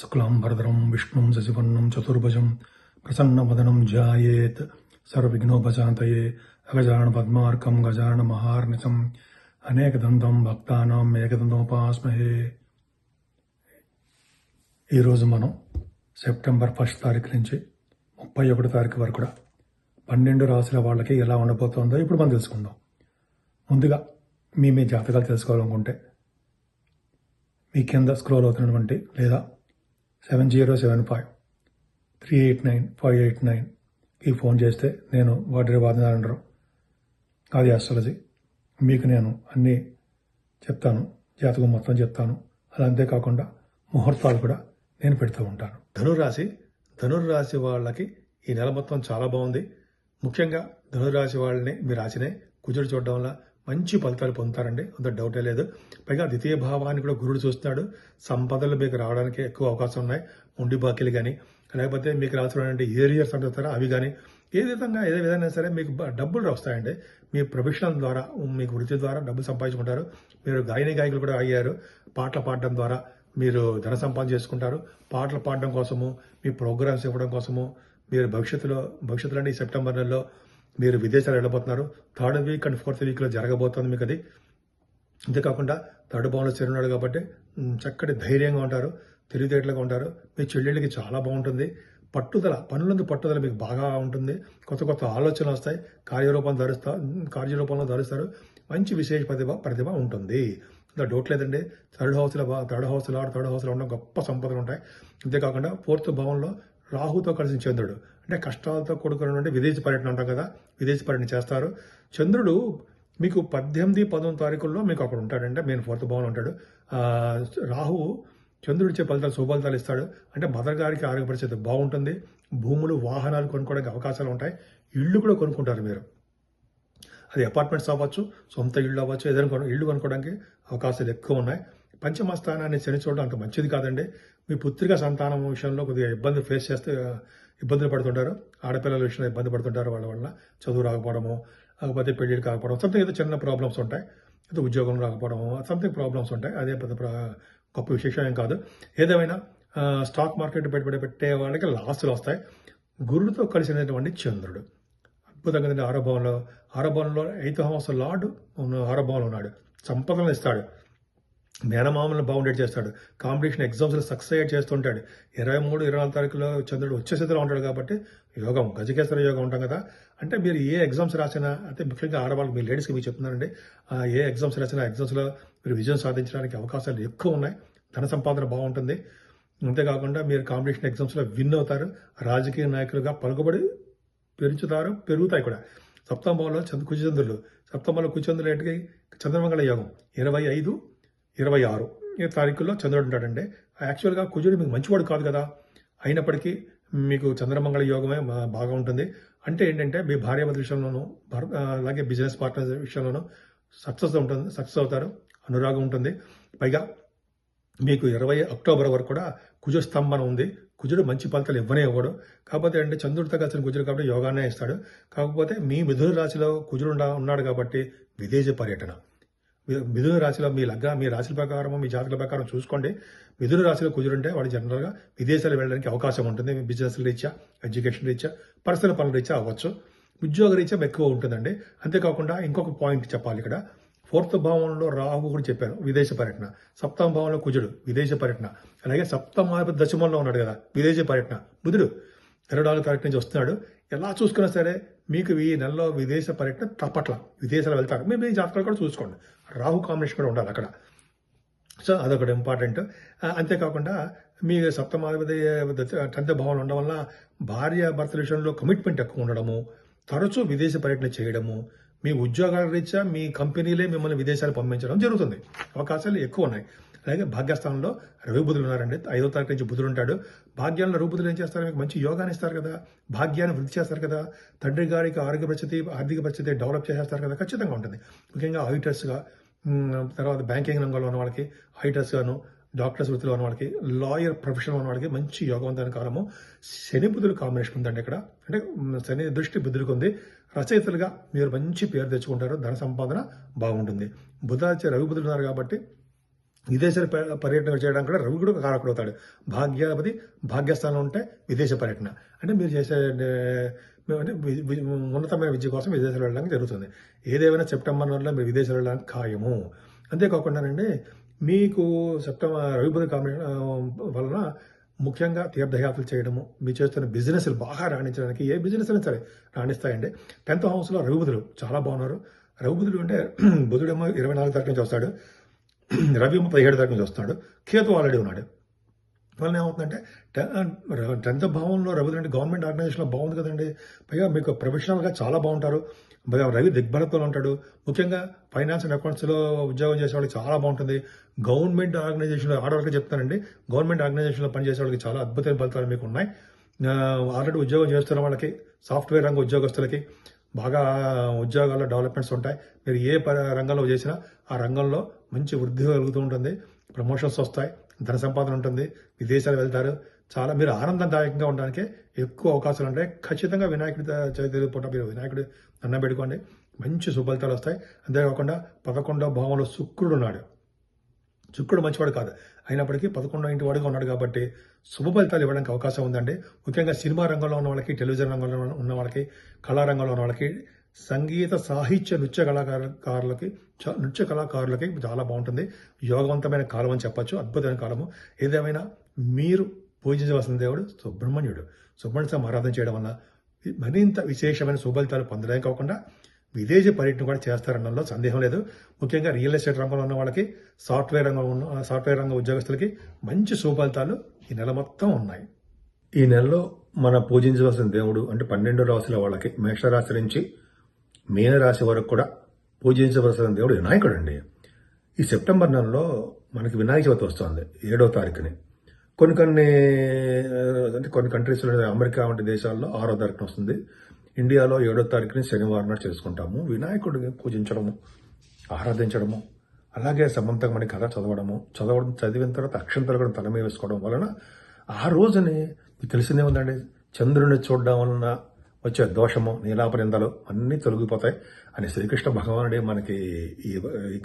शुक्लांबरधरं विष्णुं शशिवर्णं चतुर्भुजं प्रसन्नवदनं ध्यायेत् सर्वविघ्नोपशान्तये अगजाननपद्मार्कं गजाननमहार्निशम् అనేకదంతం భక్తానాం ఏకదంతోపాస్మహే. ఈరోజు మనం సెప్టెంబర్ 1 తారీఖు నుంచి 31 తారీఖు వరకు కూడా 12 రాశుల వాళ్ళకి ఎలా ఉండబోతుందో ఇప్పుడు మనం తెలుసుకుందాం. ముందుగా మీ జాతకాలు తెలుసుకోవాలనుకుంటే మీ కింద స్క్రోల్ అవుతున్నటువంటి లేదా 7075389589కి ఫోన్ చేస్తే నేను వాటి వాదనాలు అది ఆస్ట్రాలజీ మీకు నేను అన్నీ చెప్తాను, జాతకం మొత్తం చెప్తాను. అలా అంతేకాకుండా ముహూర్తాలు కూడా నేను పెడుతూ ఉంటాను. ధనుర్రాశి వాళ్ళకి ఈ నెల మొత్తం చాలా బాగుంది. ముఖ్యంగా ధనుర్రాశి వాళ్ళని మీ రాశినే కుజుడు చూడడం వల్ల మంచి ఫలితాలు పొందుతారండి, అంత డౌటే లేదు. పైగా ద్వితీయ భావాన్ని కూడా గురుడు చూస్తున్నాడు. సంపదలు మీకు రావడానికి ఎక్కువ అవకాశం ఉన్నాయి. ఉండి బాకీలు కానీ లేకపోతే మీకు రాసినటువంటి ఏరియర్స్ అంటారా అవి కానీ ఏ విధంగా సరే మీకు డబ్బులు వస్తాయండి. మీ ప్రొఫెషనల్ ద్వారా మీకు వృత్తి ద్వారా డబ్బులు సంపాదించుకుంటారు. మీరు గాయకులు కూడా అయ్యారు. పాటలు పాడడం ద్వారా మీరు ధన సంపాదన చేసుకుంటారు. పాటలు పాడడం కోసము, మీ ప్రోగ్రామ్స్ ఇవ్వడం కోసము మీరు భవిష్యత్తులో అంటే ఈ సెప్టెంబర్ నెలలో మీరు విదేశాలు వెళ్ళబోతున్నారు. 3rd వీక్ అండ్ 4th వీక్లో జరగబోతుంది మీకు అది. అంతేకాకుండా 3rd భావంలో చేరున్నాడు కాబట్టి చక్కటి ధైర్యంగా ఉంటారు, తెలివితేటలుగా ఉంటారు. మీ చెల్లెళ్ళకి చాలా బాగుంటుంది. పనులందు పట్టుదల మీకు బాగా ఉంటుంది. కొత్త ఆలోచనలు వస్తాయి. కార్యరూపంలో ధరుస్తారు. మంచి విశేష ప్రతిభ ఉంటుంది. డౌట్ లేదండి. థర్డ్ హౌస్లో ఉండడం గొప్ప సంపదలు ఉంటాయి. అంతేకాకుండా 4th భావంలో రాహుతో కలిసిన చంద్రుడు అంటే కష్టాలతో కూడుకున్నటువంటి విదేశీ పర్యటన అంటాం కదా, విదేశీ పర్యటన చేస్తారు. చంద్రుడు మీకు 18, 19 తారీఖుల్లో మీకు అక్కడ ఉంటాడంటే మెయిన్ 4th భావంలో ఉంటాడు. రాహువు చంద్రుడు ఇచ్చే ఫలితాలు శుభఫలితాలు ఇస్తాడు. అంటే మదర్ గారికి ఆరోగ్య పరిస్థితి బాగుంటుంది. భూములు, వాహనాలు కొనుక్కోవడానికి అవకాశాలు ఉంటాయి. ఇళ్ళు కూడా కొనుక్కుంటారు మీరు. అది అపార్ట్మెంట్స్ అవ్వచ్చు, సొంత ఇళ్ళు అవ్వచ్చు, ఏదైనా ఇళ్ళు కొనుక్కోవడానికి అవకాశాలు ఎక్కువ ఉన్నాయి. పంచమ స్థానాన్ని శని చూడడం అంత మంచిది కాదండి. మీ పుత్రిక సంతానం విషయంలో కొద్దిగా ఇబ్బందులు పడుతుంటారు. ఆడపిల్లల విషయంలో ఇబ్బంది పడుతుంటారు. వాళ్ళ వల్ల చదువు రాకపోవడము, లేకపోతే పెళ్లిళ్ళు కాకపోవడం, సంథింగ్ ఏదో చిన్న ప్రాబ్లమ్స్ ఉంటాయి. ఏదో ఉద్యోగం రాకపోవడము, సంథింగ్ ప్రాబ్లమ్స్ ఉంటాయి. అదే పెద్ద గొప్ప విశేషం ఏం కాదు. ఏదేమైనా స్టాక్ మార్కెట్ పెట్టుబడి పెట్టే వాళ్ళకి లాస్లు వస్తాయి. గురుడితో కలిసినటువంటి చంద్రుడు అద్భుతంగా 6వ భావంలో 8th హౌస్ లార్డ్ 6వ భావంలో ఉన్నాడు. సంపదలను ఇస్తాడు. మేనమామలను బౌండెడ్ చేస్తాడు. కాంపిటీషన్ ఎగ్జామ్స్లో సక్సెస్ చేస్తుంటాడు. 23, 24 తారీఖులో చంద్రుడు వచ్చే స్థితిలో ఉంటాడు కాబట్టి యోగం, గజకేశ్వర యోగం ఉంటాం కదా. అంటే మీరు ఏ ఎగ్జామ్స్ రాసినా, అంటే ముఖ్యంగా ఆడవాళ్ళకి, మీ లేడీస్కి మీకు చెప్తున్నానండి, ఏ ఎగ్జామ్స్ రాసినా ఎగ్జామ్స్లో మీరు విజయం సాధించడానికి అవకాశాలు ఎక్కువ ఉన్నాయి. ధన సంపాదన బాగుంటుంది. అంతేకాకుండా మీరు కాంపిటీషన్ ఎగ్జామ్స్లో విన్ అవుతారు. రాజకీయ నాయకులుగా పలుకుబడి పెరుగుతాయి కూడా. 7వ భావంలో కుజచంద్రులు, 7వ భావంలో కుజచంద్రులు ఏంటి, చంద్రమంగళ యోగం 25, 26 ఈ తారీఖుల్లో చంద్రుడు ఉంటాడండి. యాక్చువల్గా కుజుడు మీకు మంచివాడు కాదు కదా, అయినప్పటికీ మీకు చంద్రమంగళ యోగమే బాగా ఉంటుంది. అంటే ఏంటంటే మీ భార్యాభర్తల విషయంలోనూ, అలాగే బిజినెస్ పార్ట్నర్ విషయంలోనూ సక్సెస్ అవుతారు. అనురాగం ఉంటుంది. పైగా మీకు 20 అక్టోబర్ వరకు కూడా కుజ స్తంభన ఉంది. కుజుడు మంచి ఫలితాలు ఇవ్వడు. కాకపోతే అంటే చంద్రుడితో కలిసిన కుజుడు కాబట్టి యోగానే ఇస్తాడు. కాకపోతే మీ మిథున రాశిలో కుజుడు ఉన్నాడు కాబట్టి విదేశీ పర్యటన. మిథున రాశిలో మీ రాశుల ప్రకారం, మీ జాతకుల ప్రకారం చూసుకోండి. మిథున రాశిలో కుజుడుంటే వాడు జనరల్గా విదేశాలు వెళ్ళడానికి అవకాశం ఉంటుంది. బిజినెస్ రీత్యా, ఎడ్యుకేషన్ రీత్యా, పర్సనల్ పనుల రీత్యా అవ్వచ్చు. ఉద్యోగ రీత్యా ఎక్కువ ఉంటుందండి. అంతేకాకుండా ఇంకొక పాయింట్ చెప్పాలి ఇక్కడ. 4th భావంలో రాహు కూడా చెప్పాను, విదేశీ పర్యటన. 7వ భావంలో కుజుడు, విదేశీ పర్యటన. అలాగే 7వ దశమంలో ఉన్నాడు కదా, విదేశీ పర్యటన. బుధుడు 24 తారీఖు నుంచి వస్తున్నాడు. ఎలా చూసుకున్నా సరే మీకు ఈ నెలలో విదేశ పర్యటన తప్పట్ల, విదేశాలు వెళ్తారు. మీ జాతకాలు కూడా చూసుకోండి. రాహు కాంబినేషన్ కూడా ఉండాలి అక్కడ. సో అదొకటి ఇంపార్టెంట్. అంతేకాకుండా మీ 10వ భావంలో ఉండడం వల్ల భార్య భర్తల విషయంలో కమిట్మెంట్ ఎక్కువ ఉండడము, తరచూ విదేశీ పర్యటన చేయడము, మీ ఉద్యోగాల రీత్యా మీ కంపెనీలే మిమ్మల్ని విదేశాలు పంపించడం జరుగుతుంది. అవకాశాలు ఎక్కువ ఉన్నాయి. అలాగే భాగ్యస్థానంలో రవి బుధులు ఉన్నారండి. 5వ తారీఖు నుంచి బుధుడు ఉంటాడు. భాగ్యంలో రవి బుధులు ఏం చేస్తారు, మీకు మంచి యోగాన్ని ఇస్తారు కదా, భాగ్యాన్ని వృద్ధి చేస్తారు కదా, తండ్రి గారికి ఆరోగ్య పరిస్థితి, ఆర్థిక పరిస్థితి డెవలప్ చేసేస్తారు కదా, ఖచ్చితంగా ఉంటుంది. ముఖ్యంగా ఆడిటర్స్గా, తర్వాత బ్యాంకింగ్ రంగంలో ఉన్న వాళ్ళకి, ఆడిటర్స్గాను, డాక్టర్స్ వృత్తిలో ఉన్న వాళ్ళకి, లాయర్ ప్రొఫెషన్ ఉన్న వాళ్ళకి మంచి యోగవంతమైన కాలము. శని బుధులు కాంబినేషన్ ఉందండి ఇక్కడ. అంటే శని దృష్టి బుధుడికి ఉంది. రచయితలుగా మీరు మంచి పేరు తెచ్చుకుంటారు. ధన సంపాదన బాగుంటుంది. రవి బుధులు ఉన్నారు కాబట్టి విదేశాల పర్యటన చేయడానికి కూడా రవి కూడా కారకుడు అవుతాడు. భాగ్యాధిపతి భాగ్యస్థానం ఉంటే విదేశ పర్యటన అంటే మీరు చేసే అంటే ఉన్నతమైన విద్య కోసం విదేశాలు వెళ్ళడానికి జరుగుతుంది. ఏదేమైనా సెప్టెంబర్ నెలలో మీరు విదేశాలు వెళ్ళడానికి ఖాయము. అంతేకాకుండానండి మీకు రవి బుధ కాంబినేషన్ వలన ముఖ్యంగా తీర్థయాత్రలు చేయడము, మీరు చేస్తున్న బిజినెస్లు బాగా రాణించడానికి ఏ బిజినెస్ అయినా సరే రాణిస్తాయండి. 10th హౌస్లో రవి బుధులు చాలా బాగున్నారు. రవి బుధుడు అంటే బుధుడేమో 24 తారీఖు నుంచి వస్తాడు, రవి 17 తారీఖు నుంచి వస్తున్నాడు, కేతు ఆల్రెడీ ఉన్నాడు. వల్ల ఏమవుతుందంటే 10th భావంలో రవి అంటే గవర్నమెంట్ ఆర్గనైజేషన్లో బాగుంది కదండి. పైగా మీకు ప్రొఫెషనల్గా చాలా బాగుంటారు. రవి దిగ్బలతో ఉంటాడు. ముఖ్యంగా ఫైనాన్స్ అండ్ అకౌంట్స్లో ఉద్యోగం చేసే వాళ్ళకి చాలా బాగుంటుంది. గవర్నమెంట్ ఆర్గనైజేషన్లో ఆడవాళ్ళకి చెప్తానండి, గవర్నమెంట్ ఆర్గనైజేషన్లో పనిచేసే వాళ్ళకి చాలా అద్భుతమైన ఫలితాలు మీకు ఉన్నాయి. ఆల్రెడీ ఉద్యోగం చేస్తున్న వాళ్ళకి, సాఫ్ట్వేర్ రంగ ఉద్యోగస్తులకి బాగా ఉద్యోగాల్లో డెవలప్మెంట్స్ ఉంటాయి. మీరు ఏ రంగంలో చేసినా ఆ రంగంలో మంచి వృద్ధి కలుగుతూ ఉంటుంది, ప్రమోషన్స్ వస్తాయి, ధన సంపాదన ఉంటుంది, విదేశాలు వెళ్తారు. చాలా మీరు ఆనందదాయకంగా ఉండడానికి ఎక్కువ అవకాశాలు ఉంటాయి. ఖచ్చితంగా వినాయకుడి చవితి పూట మీరు వినాయకుడి దండం పెట్టుకోండి, మంచి సుఫలితాలు వస్తాయి. అంతేకాకుండా 11వ భావంలో శుక్రుడు ఉన్నాడు. శుక్రుడు మంచివాడు కాదు, అయినప్పటికీ 11వ ఇంటి వాడుగా ఉన్నాడు కాబట్టి శుభ ఫలితాలు ఇవ్వడానికి అవకాశం ఉందండి. ముఖ్యంగా సినిమా రంగంలో ఉన్న వాళ్ళకి, టెలివిజన్ రంగంలో ఉన్న వాళ్ళకి, కళారంగంలో ఉన్న వాళ్ళకి, సంగీత సాహిత్య నృత్య కళాకారులకి చాలా బాగుంటుంది. యోగవంతమైన కాలం అని చెప్పచ్చు, అద్భుతమైన కాలము. ఏదేమైనా మీరు పూజించవలసిన దేవుడు సుబ్రహ్మణ్యుడు. సుబ్రహ్మణ్య స్వామి ఆరాధన చేయడం వల్ల మరింత విశేషమైన శుభఫలితాలు పొందడమే కాకుండా విదేశీ పర్యటన కూడా చేస్తారనడంలో సందేహం లేదు. ముఖ్యంగా రియల్ ఎస్టేట్ రంగంలో ఉన్న వాళ్ళకి, సాఫ్ట్వేర్ రంగ ఉద్యోగస్తులకి మంచి శుభఫలితాలు ఈ నెల మొత్తం ఉన్నాయి. ఈ నెలలో మనం పూజించవలసిన దేవుడు అంటే 12 రాశుల వాళ్ళకి, మేషరాశి నుంచి మీనరాశి వరకు కూడా పూజించవలసిన దేవుడు వినాయకుడు అండి. ఈ సెప్టెంబర్ నెలలో మనకి వినాయక చవితి వస్తుంది 7వ తారీఖుని. కొన్ని కంట్రీస్లో, అమెరికా వంటి దేశాల్లో 6వ తారీఖున వస్తుంది. ఇండియాలో 7వ తారీఖుని శనివారం నాడు చేసుకుంటాము. వినాయకుడిని పూజించడము, ఆరాధించడము, అలాగే సమంతకమణి కథ చదివిన తర్వాత అక్షంతలు కూడా తల మీద వేసుకోవడం వలన ఆ రోజుని మీకు తెలిసిందే ఉందండి, చంద్రుని చూడడం వలన వచ్చే దోషము, నీలాపనిందలు అన్నీ తొలగిపోతాయి అని శ్రీకృష్ణ భగవానుడే మనకి ఈ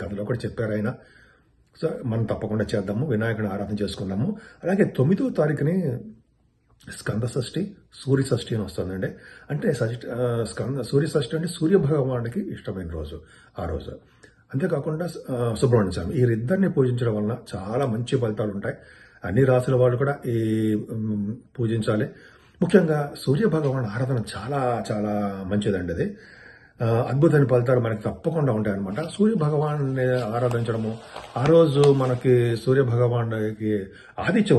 కథలో కూడా చెప్పారు ఆయన. సో మనం తప్పకుండా చేద్దాము, వినాయకుడిని ఆరాధన చేసుకుందాము. అలాగే 9వ తారీఖుని స్కంద షష్ఠి, సూర్య షష్ఠి అని వస్తుందండి. అంటే సూర్య షష్ఠి అంటే సూర్య భగవానుడికి ఇష్టమైన రోజు ఆ రోజు. అంతేకాకుండా సుబ్రహ్మణ్య స్వామి, వీరిద్దరిని పూజించడం వలన చాలా మంచి ఫలితాలు ఉంటాయి. అన్ని రాసుల వాళ్ళు కూడా ఈ పూజించాలి. ముఖ్యంగా సూర్య భగవాన్ ఆరాధన చాలా చాలా మంచిదండి. అది అద్భుతమైన ఫలితాలు మనకి తప్పకుండా ఉంటాయన్నమాట. సూర్య భగవాన్ని ఆరాధించడము, ఆ రోజు మనకి సూర్య భగవానికి ఆదిత్య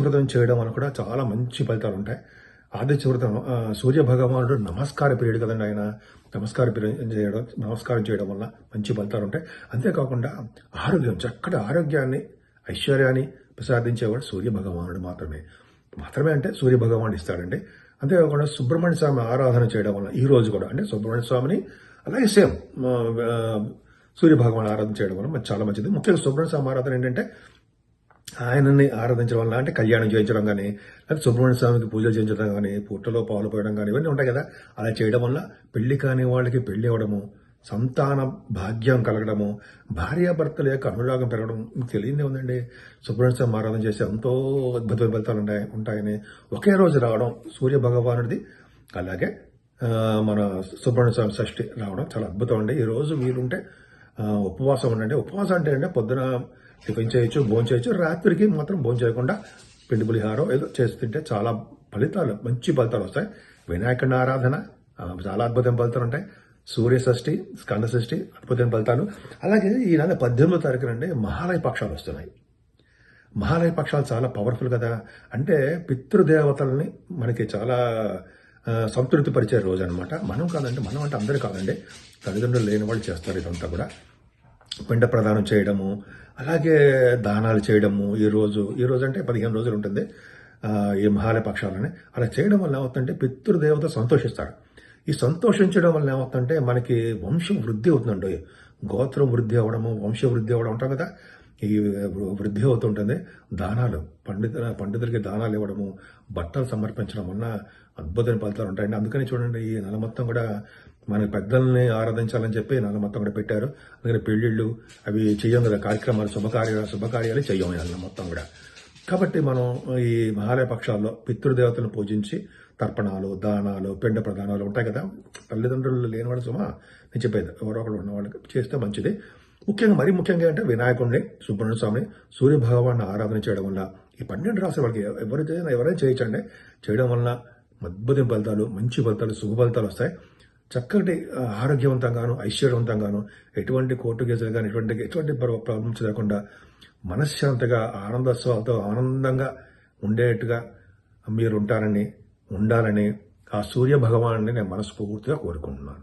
హృదయం చేయడం వల్ల కూడా చాలా మంచి ఫలితాలు ఉంటాయి. ఆదిత్య హృదయం, సూర్య భగవానుడు నమస్కార పీరియడ్ కదండి, ఆయన నమస్కారం చేయడం వల్ల మంచి ఫలితాలు ఉంటాయి. అంతేకాకుండా చక్కటి ఆరోగ్యాన్ని, ఐశ్వర్యాన్ని ప్రసాదించేవాడు సూర్య భగవానుడు మాత్రమే అంటే సూర్య భగవానుడు ఇస్తాడండి. అంతేకాకుండా సుబ్రహ్మణ్య స్వామి ఆరాధన చేయడం వల్ల ఈ రోజు కూడా అంటే సుబ్రహ్మణ్య స్వామిని అలాగే సేమ్ సూర్య భగవాన్ ఆరాధన చేయడం వల్ల చాలా మంచిది. ముఖ్యంగా సుబ్రహ్మణ్య స్వామి ఆరాధన ఏంటంటే ఆయనని ఆరాధించడం వల్ల, అంటే కళ్యాణం చేయించడం కానీ, లేకపోతే సుబ్రహ్మణ్య స్వామికి పూజలు చేయించడం కానీ, పూటలో పాలు పోయడం కానీ, ఇవన్నీ ఉంటాయి కదా. అలా చేయడం వల్ల పెళ్లి కాని వాళ్ళకి పెళ్లి అవ్వడము, సంతాన భాగ్యం కలగడము, భార్యాభర్తల యొక్క అనురాగం పెరగడం తెలియదే ఉందండి. సుబ్రహ్మణ్య స్వామి ఆరాధన చేసి ఎంతో అద్భుతమైన ఫలితాలు ఉంటాయని ఒకే రోజు రావడం సూర్య భగవానుడిది, అలాగే మన సుబ్రహ్మణ్య స్వామి షష్ఠి రావడం చాలా అద్భుతం అండి. ఈ రోజు వీలుంటే ఉపవాసం ఉండండి. ఉపవాసం అంటే పొద్దున టిఫిన్ చేయొచ్చు, భోజనం చేయొచ్చు, రాత్రికి మాత్రం భోజనం చేయకుండా పిండి పులిహారం ఏదో చేసి తింటే చాలా మంచి ఫలితాలు వస్తాయి. వినాయకుడి ఆరాధన చాలా అద్భుతమైన ఫలితాలు ఉంటాయి. సూర్య షష్ఠి, స్కంద షష్ఠి అద్భుతమైన ఫలితాలు. అలాగే ఈ నెల 18వ తారీఖున అండి మహాలయ పక్షాలు వస్తున్నాయి. మహాలయ పక్షాలు చాలా పవర్ఫుల్ కదా. అంటే పితృదేవతల్ని మనకి చాలా సంతృప్తి పరిచే రోజు అనమాట. మనం అంటే అందరూ కాదండి, తల్లిదండ్రులు లేని వాళ్ళు చేస్తారు ఇదంతా కూడా. పిండ ప్రదానం చేయడము, అలాగే దానాలు చేయడము. ఈ రోజు అంటే 15 రోజులు ఉంటుంది ఈ మహాలయ పక్షాలని. అలా చేయడం వల్ల ఏమవుతుందంటే పితృదేవత సంతోషిస్తారు. ఈ సంతోషించడం వల్ల ఏమవుతుందంటే మనకి వంశం వృద్ధి అవుతుందండి. గోత్రం వృద్ధి అవ్వడము, వంశ వృద్ధి అవ్వడం ఉంటాం కదా, ఈ వృద్ధి అవుతుంటుంది. దానాలు, పండితులకి దానాలు ఇవ్వడము, బట్టలు సమర్పించడం వల్ల అద్భుతమైన ఫలితాలు ఉంటాయండి. అందుకని చూడండి, ఈ నెల మొత్తం కూడా మన పెద్దల్ని ఆరాధించాలని చెప్పి నెల మొత్తం కూడా పెట్టారు. అందుకని పెళ్లిళ్ళు అవి చెయ్యం కదా, కార్యక్రమాలు శుభకార్యాలు చెయ్యం నెల మొత్తం కూడా. కాబట్టి మనం ఈ మహాలయ పక్షాల్లో పితృదేవతలను పూజించి తర్పణాలు, దానాలు, పిండ ప్రదానాలు ఉంటాయి కదా. తల్లిదండ్రులు లేనివాడు సుమా నేను చెప్పేది, ఎవరో ఒకరు ఉన్న వాళ్ళకి చేస్తే మంచిది. మరీ ముఖ్యంగా అంటే వినాయకుడిని, సుబ్రహ్మణ్య స్వామిని, సూర్య భగవాన్ని ఆరాధన చేయడం వల్ల ఈ 12 రాశి వాళ్ళకి ఎవరైనా చేయొచ్చండి. చేయడం వల్ల అద్భుతం ఫలితాలు, మంచి ఫలితాలు, శుభ ఫలితాలు వస్తాయి. చక్కటి ఆరోగ్యవంతంగాను, ఐశ్వర్యవంతంగాను, ఎటువంటి కోర్టు కేసులు కానీ ఎటువంటి ప్రాబ్లమ్స్ లేకుండా మనశ్శాంతిగా ఆనందోత్సవాలతో ఆనందంగా ఉండేట్టుగా మీరు ఉండాలని ఆ సూర్య భగవాన్ని నేను మనస్ఫూర్తిగా కోరుకుంటున్నాను.